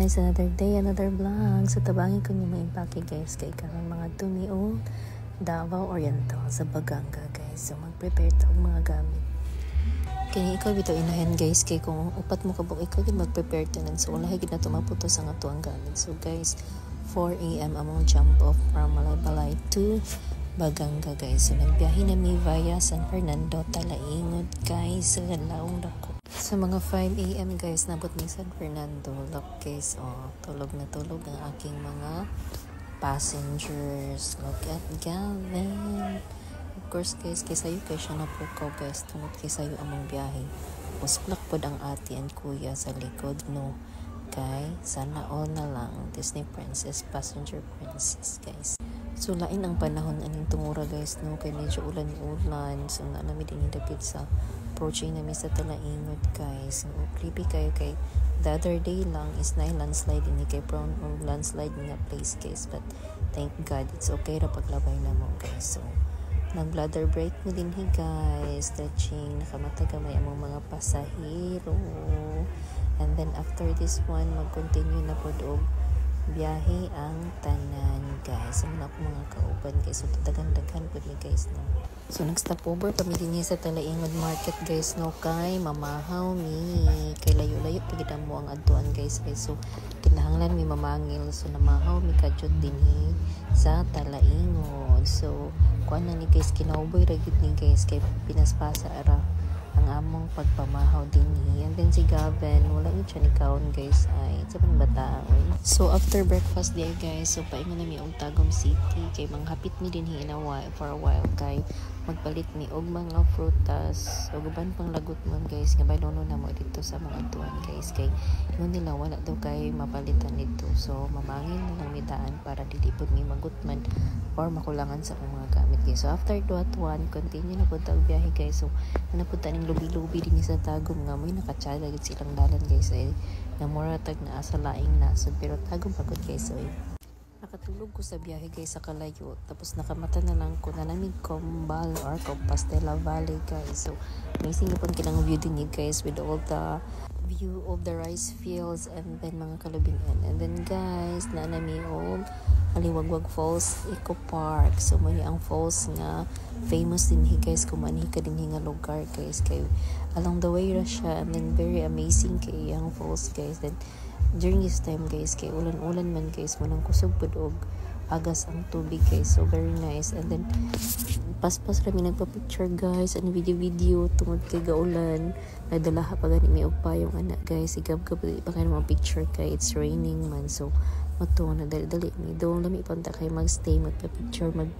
guys, another day, another vlog. So tabangin ko niyo maimpake guys kay karong mga dumi o Davao Oriental sa Baganga guys. So mag-prepare ta og mga gamit. Kaya ikaw bitaw inahan guys kay kung upat mo kabuk ikaw gid mag-prepare tanan. So lahi gid na to maputos ang ato ang gamit. So guys, 4 AM among jump off from Balay to Baganga guys. So nagbiyahe na mi via San Fernando, Talaingod guys. Sa laong dako. Sa mga 5 AM guys, nabot ni San Fernando. Look guys, tulog na tulog ang aking mga passengers. Look at Gavin. Of course guys, kaysayo kayo siya napukaw guys. Tungod kaysayo among biyahe. Musklak pod ang ate and kuya sa likod, no? Kay, sana all na lang. Disney Princess, Passenger Princess guys. So lain ang panahon aning tungura guys, no? Kay medyo ulan-ulan. So naami din hidapit sa approaching namin sa Talaingod guys. So creepy kayo kay the other day lang is na landslide ini kay prone or landslide nga place guys, but thank God it's okay ra paglabay na mo guys. So nag bladder break mo din guys, stretching, nakamata gamay among mga pasahero, and then after this one mag-continue na pod og biyahe ang tanan guys. Sa mga kauban guys, so dagan-dagan po ni guys, no? So nag-stop over kami din sa Talaingod Market guys, no? Kay mamahaw mi kay layo-layo pagid mo ang adtuan guys. So kinahanglan mi mamangil, so namahaw mi kadjud din sa Talaingod. So kuan na ni guys, kinauboy ra gid ni guys kay pinaspasa ara ang among pagpamahaw din and then si Gavin wala yun siya ni kaon guys, ay sa bata. So after breakfast day guys, so paingon na mi og Tagum City kay manghapit mi din for a while kay magpalit mi og mga frutas og uban pang lagot man guys nga baylono na mo dito sa mga tuwan guys kay ingon nila wala daw kay mapalitan dito. So mamangin na lang mi daan para dili pud mi magutman or makulangan sa mga gamit guys. So after that one, continue na pud ang biyahe guys. So napunta ning lubi-lubi din sa Tagum nga may nakatsada gid silang dalan guys, ay namura tag na asa laing na so pero Tagum pagod guys. So nakatulog ko sa biyahe guys sa kalayo, tapos nakamata na lang ko na namin Combal or Compostela Valley guys. So amazing na pang kilang view din guys with all the view of the rice fields and then mga kalubinan. And then guys, na nami og Aliwagwag Falls Eco Park. So may ang falls nga famous din guys kung manhi ka din nga lugar guys, kay along the way ra siya and then very amazing kay ang falls guys. Then during this time guys kay ulan-ulan man guys, manang kusog pud og agas ang tubig guys, so very nice. And then paspas rami nagpa-picture guys and video tungod kay gaulan, nadalaha pa gani may og payong anak guys, igab-gab pa kay mga picture kay it's raining man. So mato na dali mi doon lami punta kay magstay, magpa-picture, mag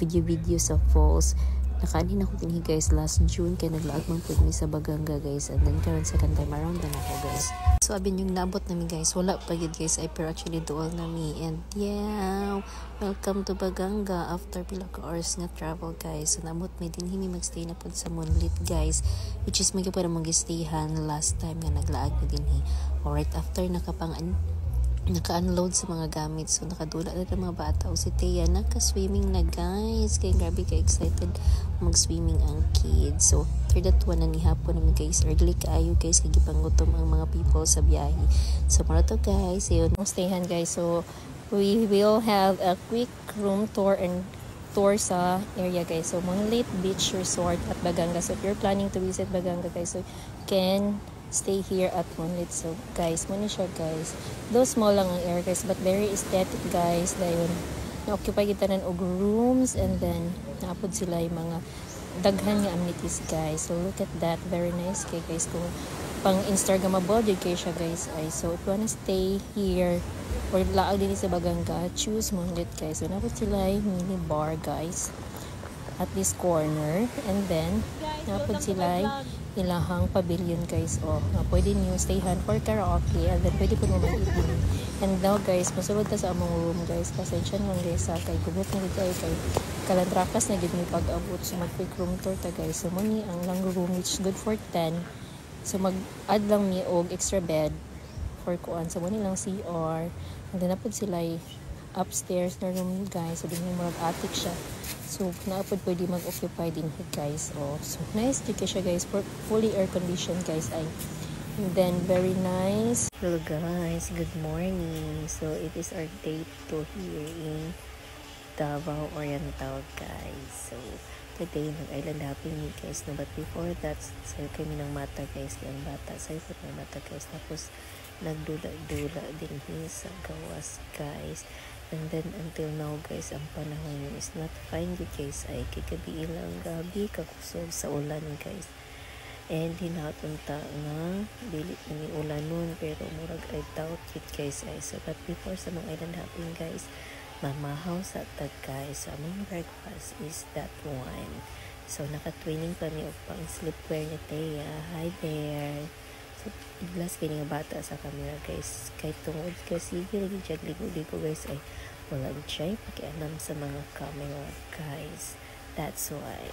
video sa falls. Nakaanin ako din guys last June kay naglaag man pud mi sa Baganga guys, and then karon second time around na ako guys. So abin yung nabot nami guys, wala pa gid guys, ay pero actually dual nami. And yeah, welcome to Baganga after pila ka hours nga travel guys. So nabot mi din himi magstay na pud sa Moonlit guys, which is may para magstayhan last time nga naglaag mi din alright after naka-unload sa mga gamit. So nakadula na ng mga bata. O si Thea naka-swimming na guys, kaya grabe ka excited mag-swimming ang kids. So after that one na ni hapon namin guys, early kaayo guys, kaya gipangutom ang mga people sa biyahe. So mara to guys, yun stayhan guys. So we will have a quick room tour and tour sa area guys. So Moonlit Beach Resort at Baganga. So if you're planning to visit Baganga guys, so you can stay here at Moonlit. So guys, muna siya guys, though small lang ang area guys, but very aesthetic guys. Dahil na-occupy kita ng og rooms, and then naapod sila yung mga daghan nga amenities guys. So look at that, very nice kay guys, kung pang Instagrammable din kayo siya guys. Ay, so if you wanna stay here or laag din sa Baganga, choose Moonlit guys. So naapod sila yung mini bar guys at this corner, and then naapod sila ilahang pavilion guys, nga pwede niyo stayhan for karaoke, and then pwede po mo mag-eating. And now guys, masulod ta sa among room guys, pasensya lang guys kay gubot na gid kay kalantrakas na gid mi pag-abot. So mag-quick room tour ta guys. So muni ang lang room which good for 10. So mag-add lang mi og extra bed for kuan. So muni lang CR, and then napod sila upstairs na room guys. So din mo mag-attic siya. So naapod pwede mag-occupy din guys. So nice dito siya guys, for fully air conditioned guys. Ay And then very nice. Hello guys, good morning. So it is our day 2 here in Davao Oriental guys. So today nag-island hopping ni guys no, but before that sayo kami ng mata guys, yung bata sayo po ng mata guys, tapos nagdula-dula din sa gawas guys. And then until now guys, ang panahon is not fine guys, ay kagabi ilang gabi kakusog sa ulan guys. And hinatunta nga dili ni ulan nun, pero murag I doubt it guys ay. So but before sa mga island hopping guys, mamahaw sa tag guys, so among breakfast is that one. So naka-twinning kami og pang sleepwear ni Thea. Hi there. So iglas kini nga bata sa camera guys, kay tungod kasi lagi jag ligo-ligo guys ay wala siya pakialam sa mga camera guys. That's why.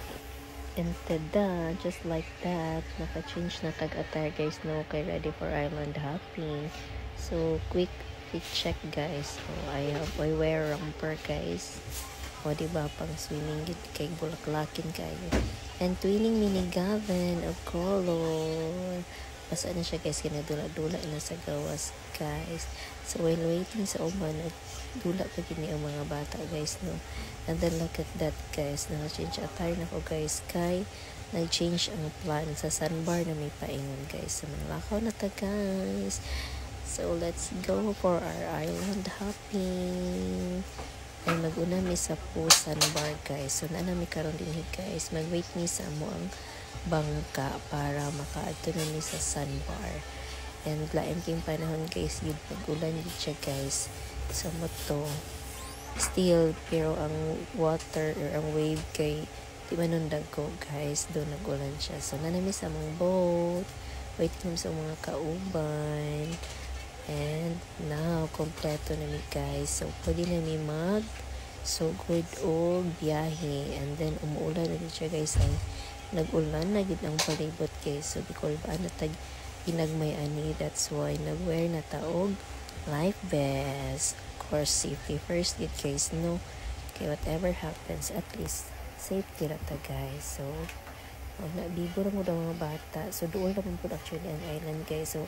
And tada, just like that, naka-change na tag-attire guys, no, kay ready for island hopping. So quick check guys. So I wear romper guys. O diba, pang swimming gid kay bulaklakin kayo. And twinning mini Gavin of color. Basta na siya guys, kinadula-dula na sa gawas guys. So while waiting sa uman, dula pa gini ang mga bata guys, no. And then look at that guys, naka-change attire na ko guys, kay nag-change ang plan sa sandbar na may paingon guys. So manlakaw na ta guys. So let's go for our island hopping. Ay mag-una mi sa sandbar guys. So na mi karon din guys, mag-wait mi sa mo ang bangka para makaadto na mi sa sandbar. And lain king panahon guys, yun pag-ulan yun siya guys. So mo to still, pero ang water or ang wave kay di manundag ko guys, doon nagulan siya. So nanami sa mga boat, waiting sa mga kauban. And now kompleto na mi guys, so pwede na mi mag so good o biyahe. And then umuulan na siya guys, ay nag-ulan na gid ang palibot guys. So bikol ba na tag ginagmay ani, that's why nag-wear na taog life vest. Of course safety first gid guys, no, okay, whatever happens at least safety ra ta guys. So nabibo ra mo daw mga bata, so doon ra po actually ang island guys, so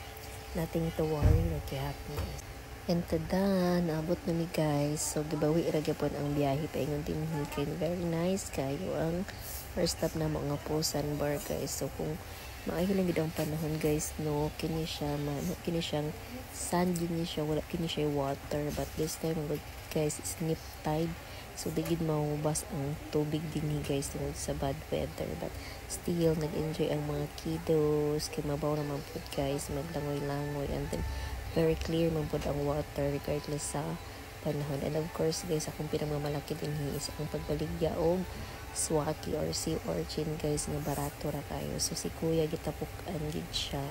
nothing to worry, okay happen guys. And tada, naabot na mi guys, so gibawi ra gyapon ang biyahe paingon din kay very nice kayo ang first stop na mga sandbar guys. So kung maayo lang gid ang panahon guys, no, kini siya kini siyang sand gini siya, wala kini siya water, but this time guys is nip tide, so digid maubas ang tubig dinhi guys tungod sa bad weather. But still nag-enjoy ang mga kiddos kay mabaw naman po guys, maglangoy-langoy, and then very clear man po ang water regardless sa panahon. And of course guys, akong pinamamalaki dinhi is ang pagbaligya og swaki or sea urchin guys, nga barato ra kayo. So si kuya gitapukan gid siya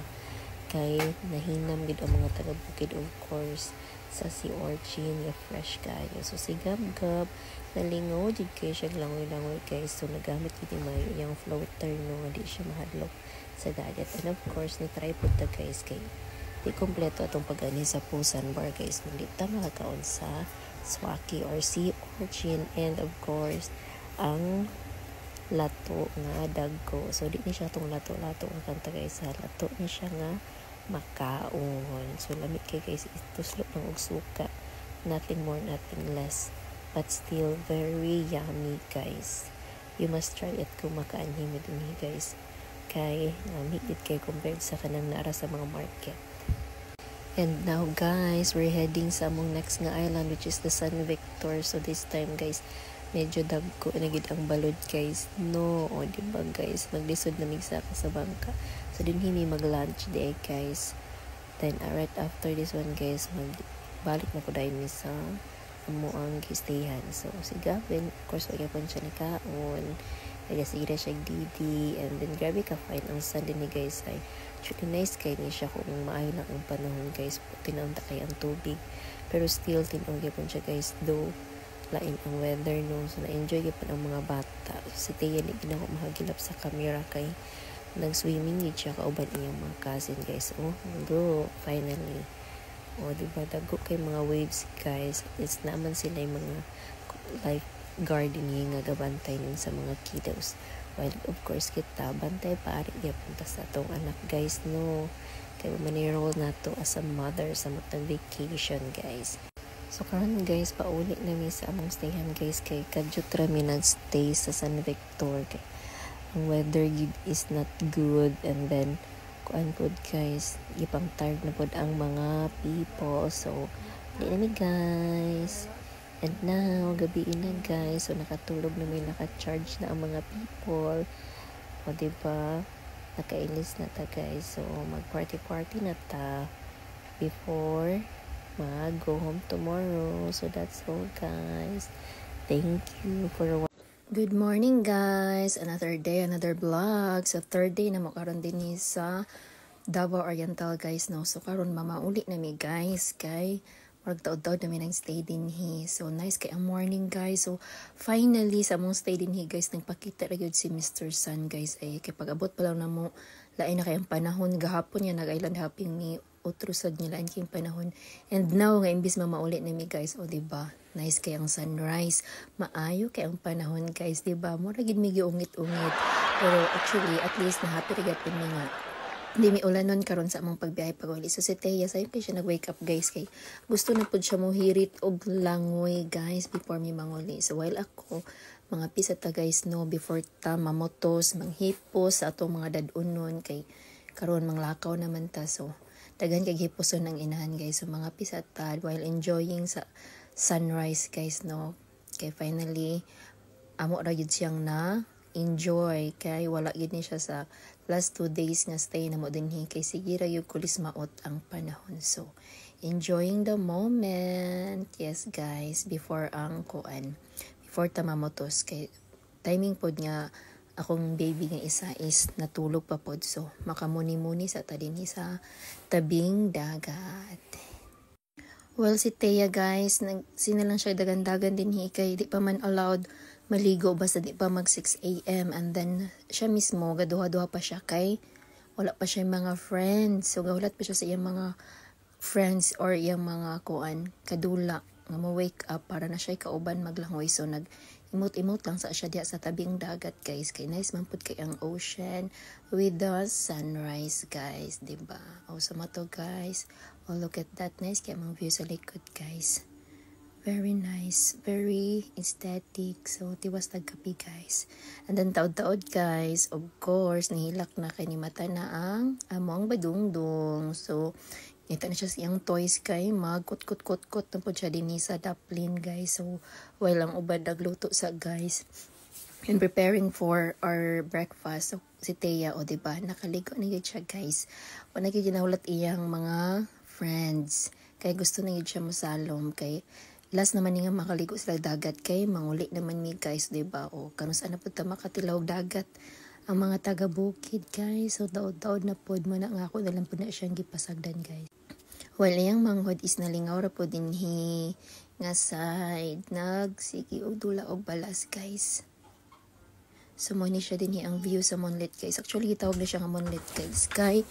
kay nahinam gid ang mga taga-bukid of course sa sea urchin nga fresh kayo. So si Gab-Gab nalingaw gid kay siya langoy-langoy guys. So nagamit gid mayo yung floater, no, di siya mahadlok sa dagat. And of course ni try pud ta guys kay di kompleto atong pag-ani sa sandbar guys, malita makakaon sa swaki or sea urchin. And of course ang lato nga dagko, so di ni siya tong lato-lato ang kanta guys, sa lato ni siya nga makaon. So lamit kay guys, ituslop ng og suka, nothing more nothing less, but still very yummy guys. You must try it kung makaanhi mo din guys, kay namigit kay compared sa kanang naara sa mga market. And now guys, we're heading sa among next nga island, which is the San Victor. So this time guys, medyo dagko na gid ang balod guys, no, o diba guys, maglisod na migsaka sa bangka. So din himi mag-lunch day guys. Then right after this one guys, magbalik na ko dahil mi sa amo ang gistayhan. So si Gavin of course wag yapon siya ni kaon, nagasigira siya didi. And then grabe ka fine ang sun din ni guys, ay actually nice kay ni siya kung maayo lang ang panahon guys, tinaunta kay ang tubig, pero still tinuog yapon siya guys, though lain ang weather, no. So na-enjoy pa ang mga bata. Si Thea di na ko mahagilap sa camera kay nag-swimming gid siya kauban iyang mga cousin guys. Oh, go finally. Oh, diba dago kay mga waves guys. It's naman sila yung mga life gardening nga gabantay nin sa mga kiddos. While of course kita bantay pari gyapon sa atong anak guys no. Kay manirol na to as a mother sa matang vacation guys. So karon guys pauli na mi sa among stayhan guys kay kadyo tra mi nagstay sa San Victor kay ang weather gid is not good, and then kuan pod guys gipang tired na pod ang mga people, so di na mi guys. And now gabi na guys, so nakatulog na may naka-charge na ang mga people, o diba nakailis na ta guys, so mag party na ta before mag-go home tomorrow. So that's all guys, thank you for good morning guys, another day, another vlog. So third day na mo karon din sa Davao Oriental guys no. So karon mamauli na mi guys kay marag taod-taod na mi nang stay din hi. So nice kay ang morning guys. So finally sa mong stay din hi guys nagpakita ra gyud si Mr. Sun guys, ay kay pag-abot pa lang na mo lain na kay ang panahon gahapon niya nag-island hopping ni utrusad niya lain kay panahon, and now nga imbis mamauli na mi guys, o diba nice kay ang sunrise, maayo kay ang panahon guys, diba mura gid mi giungit-ungit, pero actually at least na happy ra gyud mi nga hindi mi ulanon karon sa among pagbiyahe pag-uli. So si Teya sayo kay siya nag-wake up guys kay gusto na pud siya mo hirit og langoy guys before mi manguli. So while ako mga pisa ta guys no, before ta mamotos manghipos sa atong mga dadunon kay karon manglakaw naman ta, so daghan kay hiposon ng inahan guys. So mga pisa ta while enjoying sa sunrise guys no, kay finally amo ra gyud siyang na enjoy kay wala gid ni siya sa last 2 days nga stay na mo dinhi kay sige ra gyud kulis maot ang panahon. So enjoying the moment, yes guys, before ang kuan, before ta mamotos kay timing pod nga akong baby nga isa is natulog pa pod, so makamuni-muni sa ta dinhi sa tabing dagat. Well si Teya guys sina lang siya dagan-dagan dinhi kay di pa man allowed maligo basta di pa mag 6 AM, and then siya mismo gaduha-duha pa siya kay wala pa siya mga friends, so gahulat pa siya sa iyang mga friends or iyang mga kuan kadula nga mo wake up para na siya kauban maglangoy. So nag imot-imot lang sa siya diya sa tabing dagat guys, kay nice man pud kay ang ocean with the sunrise guys, diba? Oh so mato guys, oh look at that, nice kay ang view sa likod guys, very nice, very aesthetic. So tiwas tagkapi guys, and then taod-taod guys, of course nihilak na kay ni mata na ang among badungdong. So ito na siya siyang toys kay magkut-kut-kut-kut na po siya din sa daplin guys. So while ang ubad nagluto sa guys and preparing for our breakfast, so si Teya o diba nakaligo na yun siya guys, wala gyud ginahulat iyang mga friends kay gusto na yun siya masalom kay last naman nga makaligo sila dagat kay manguli naman mi guys, diba? O kanus ana pud ta makatilaw dagat ang mga taga bukid guys. So daod-daod na pod mo na nga ako na lang po na siyang gipasagdan guys. Well iyang manghod is nalingaw ra po dinhi nga side nagsigi og dula og balas guys. So mo ni siya dinhi ang view sa Monlit guys, actually gitawag na siya nga Monlit guys kay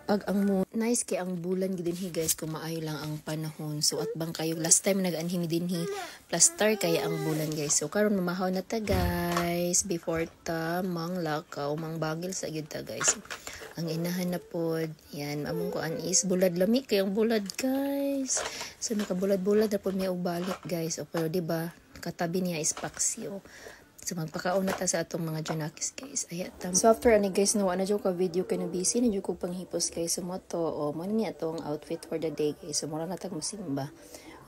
pag ang moon nice kay ang bulan gid dinhi guys kung maayo lang ang panahon. So at bang kayo last time nag-anhimi dinhi plaster kaya ang bulan guys. So karon mamahaw na ta guys before ta manglakaw mangbagil sa gyud ta guys. Ang inahan na pod yan among kuan is bulad lami kay ang bulad guys. So nakabulad-bulad na pod may og balik guys. O pero diba katabi niya is paksyo. So magpakaon na ta sa atong mga Janakis guys. Ayata. So after ani guys no ana jo ka video kay na busy na jo ko panghipos guys sa moto o mo ni atong outfit for the day guys. So mura na tag mosimba.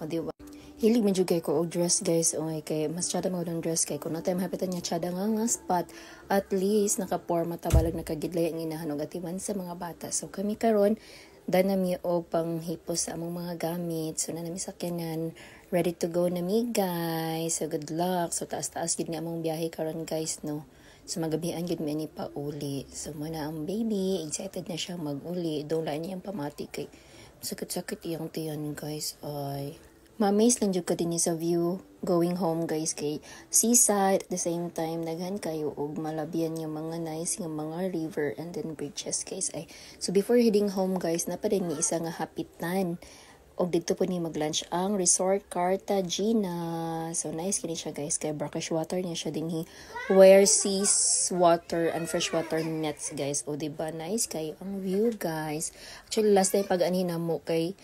O di ba? Hilig medyo kay ko og dress guys. O kay mas chada mo ng dress kay kun natay mahapitan niya chada nga spot, at least naka-forma tabalag nakagidlay ang inahan og atiman sa mga bata. So kami karon danami og panghipos sa among mga gamit. So nanami sakyanan ready to go na mi guys. So good luck. So taas-taas gid ni among biyahe karon guys no. So magabian gid mi ani pa uli. So muna ang baby excited na siya mag-uli. Dola niya ang pamati kay sakit-sakit iyang tiyan guys. Ay mamaze lang jud ka dinhi sa view going home guys kay seaside at the same time daghan kayo og malabian nga mga nice nga mga river and then bridges guys. Ay so before heading home guys napa din ni isa nga hapitan Og dito po ni mag-lunch ang Resort Cartagena. So nice kini siya guys, kay brackish water niya siya dinhi. Where seas water and freshwater nets guys. O diba nice kayo ang view guys. Actually last time pag anina mo kay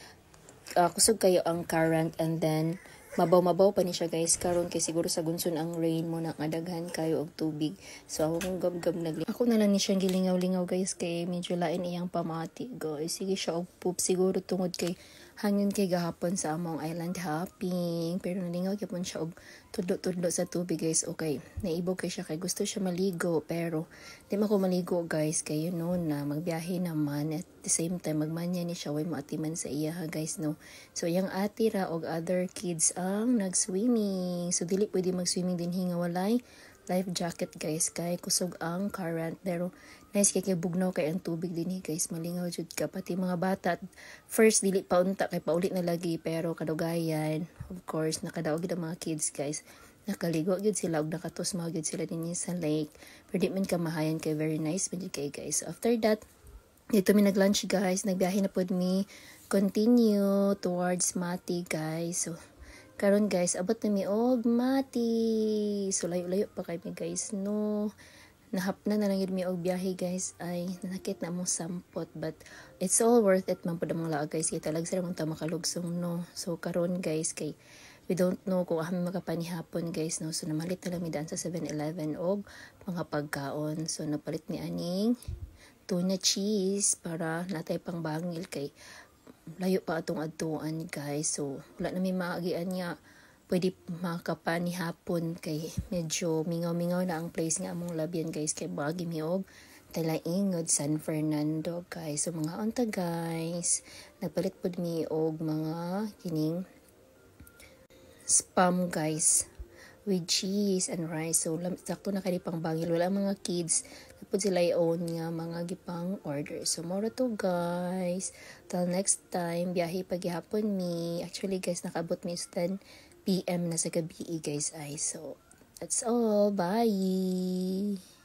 kusog kayo ang current, and then mabaw-mabaw pa ni siya guys karon kay siguro sa gunson ang rain mo na kadaghan kayo og tubig. So ako kung gab-gab ako na lang ni siyang gilingaw-lingaw guys kay medyo lain iyang pamati guys. Sige siya og poop siguro tungod kay hangin kay gahapon sa among island hopping, pero nalingaw gyapon siya og tudlo-tudlo sa tubig guys. Okay, naibog kay siya kay gusto siya maligo, pero di man ko maligo guys kay na magbiyahe naman, at the same time magmanya ni siya way maatiman sa iya ha guys no. So yang ati ra og other kids ang nag-swimming, so dili pwede mag-swimming din hinga walay life jacket guys kay kusog ang current, pero nice kay bugnaw kay ang tubig din guys, malingaw jud ka. Pati mga bata first dili pa unta kay paulit na lagi, pero kadugayan of course nakadaog gid ang mga kids guys, nakaligo gid sila og nakatusmaw gid sila dinhi sa lake, pero di man kamahayan kay very nice man kay guys. So after that dito mi nag-lunch guys, nagbiyahe na pod mi continue towards Mati guys. So karon guys abot na mi og Mati, so layo-layo pa kay mi guys no. Nahapna na lang yun mi og biyahe guys, ay nanakit na mo sampot, but it's all worth it man pud mga laag guys, kay talag sila mong makalugsong no. So karon guys kay we don't know kung kami makapanihapon guys no, so namalit na lang mi daan sa 7-Eleven og mga pagkaon. So napalit ni aning tuna cheese para natay pang bangil kay layo pa atong adtuan guys. So wala na mi maagian niya pwede makapani hapon kay medyo mingaw-mingaw na ang place nga among labyan guys, kay bagi mi og Talaingod San Fernando guys. So mga unta guys, nagpalit pod mi og mga kining spam guys with cheese and rice. So sakto na kay pang bangil, wala mga kids napod sila i-own nga mga gipang order. So mora to guys, till next time biyahe paghapon mi. Actually guys nakabot mi sa 10 PM na sa gabi guys ay. So that's all, bye.